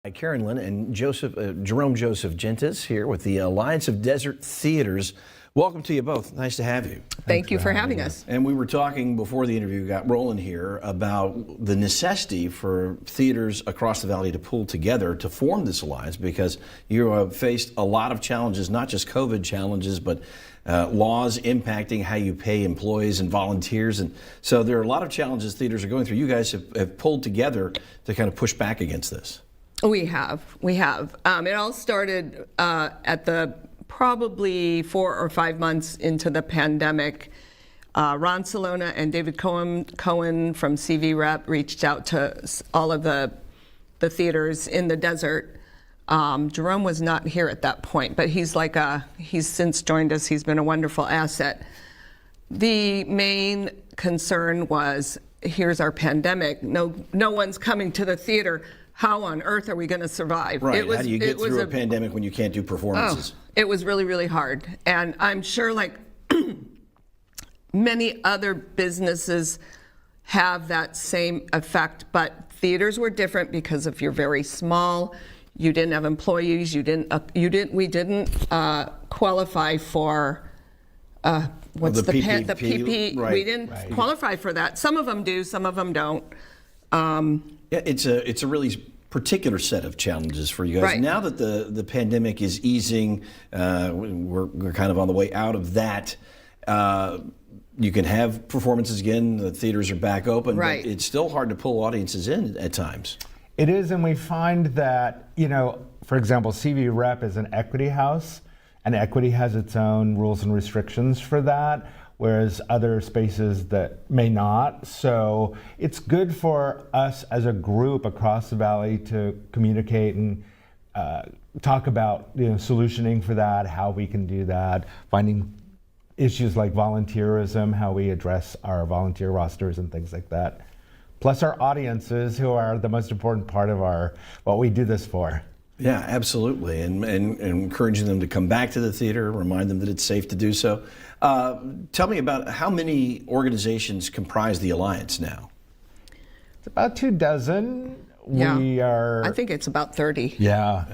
Karen Lynn and Jerome Joseph Gentes here with the Alliance of Desert Theaters. Welcome to you both. Nice to have you. Thank you for having us. And we were talking before the interview got rolling here about the necessity for theaters across the valley to pull together to form this alliance, because you have faced a lot of challenges, not just COVID challenges, but laws impacting how you pay employees and volunteers. And so there are a lot of challenges theaters are going through. You guys have pulled together to kind of push back against this. We have. It all started at the probably 4 or 5 months into the pandemic. Ron Salona and David Cohen from CV Rep reached out to all of the theaters in the desert. Jerome was not here at that point, but he's since joined us. He's been a wonderful asset. The main concern was, here's our pandemic. No one's coming to the theater. How on earth are we going to survive? Right. How do you get through a pandemic when you can't do performances? It was really, really hard. And I'm sure, like many other businesses have that same effect, but theaters were different because if you're very small, you didn't have employees, we didn't qualify for what's the PP? Right. We didn't qualify for that. Some of them do, some of them don't. Yeah, it's a really particular set of challenges for you guys. Right. Now that the pandemic is easing, we're kind of on the way out of that. You can have performances again. The theaters are back open, right. But it's still hard to pull audiences in at times. It is, and we find that, for example, CV Rep is an equity house, and equity has its own rules and restrictions for that, whereas other spaces that may not. So it's good for us as a group across the valley to communicate and talk about solutioning for that, how we can do that, finding issues like volunteerism, how we address our volunteer rosters and things like that. Plus our audiences, who are the most important part of what we do this for. Yeah, absolutely, and encouraging them to come back to the theater, remind them that it's safe to do so. Tell me about how many organizations comprise the Alliance now? It's about 24. Yeah. I think it's about 30. Yeah.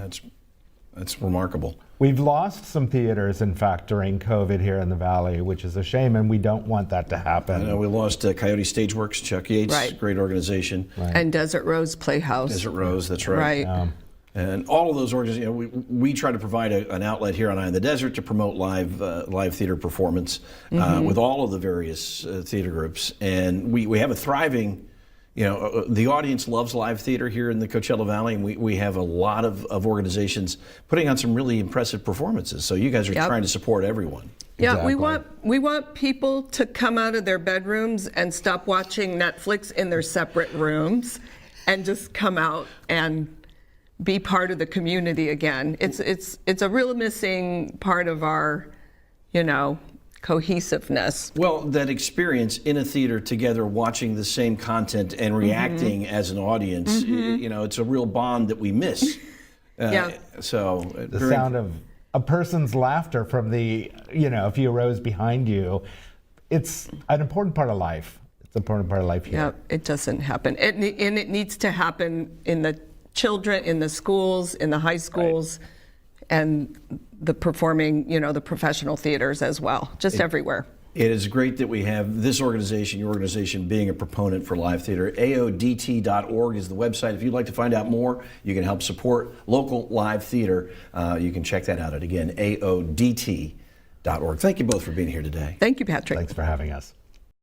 That's remarkable. We've lost some theaters, in fact, during COVID here in the Valley, which is a shame, and we don't want that to happen. I know we lost Coyote Stageworks, Chuck Yates, right. Great organization. Right. And Desert Rose Playhouse. Desert Rose, that's right. Right. And all of those organizations, we try to provide an outlet here on Eye in the Desert to promote live theater performance with all of the various theater groups. And we have a thriving, the audience loves live theater here in the Coachella Valley, and we have a lot of organizations putting on some really impressive performances. So you guys are trying to support everyone. Yeah, Exactly. we want people to come out of their bedrooms and stop watching Netflix in their separate rooms and just come out and be part of the community again. It's a real missing part of our, cohesiveness. Well, that experience in a theater together, watching the same content and reacting as an audience, it's a real bond that we miss. So the sound of a person's laughter from a few rows behind you, it's an important part of life. It's an important part of life here. Yeah, it doesn't happen. And it needs to happen in the children, in the schools, in the high schools, and the performing, the professional theaters as well, just everywhere. It is great that we have this organization, your organization, being a proponent for live theater. AODT.org is the website. If you'd like to find out more, you can help support local live theater. You can check that out at, again, AODT.org. Thank you both for being here today. Thank you, Patrick. Thanks for having us.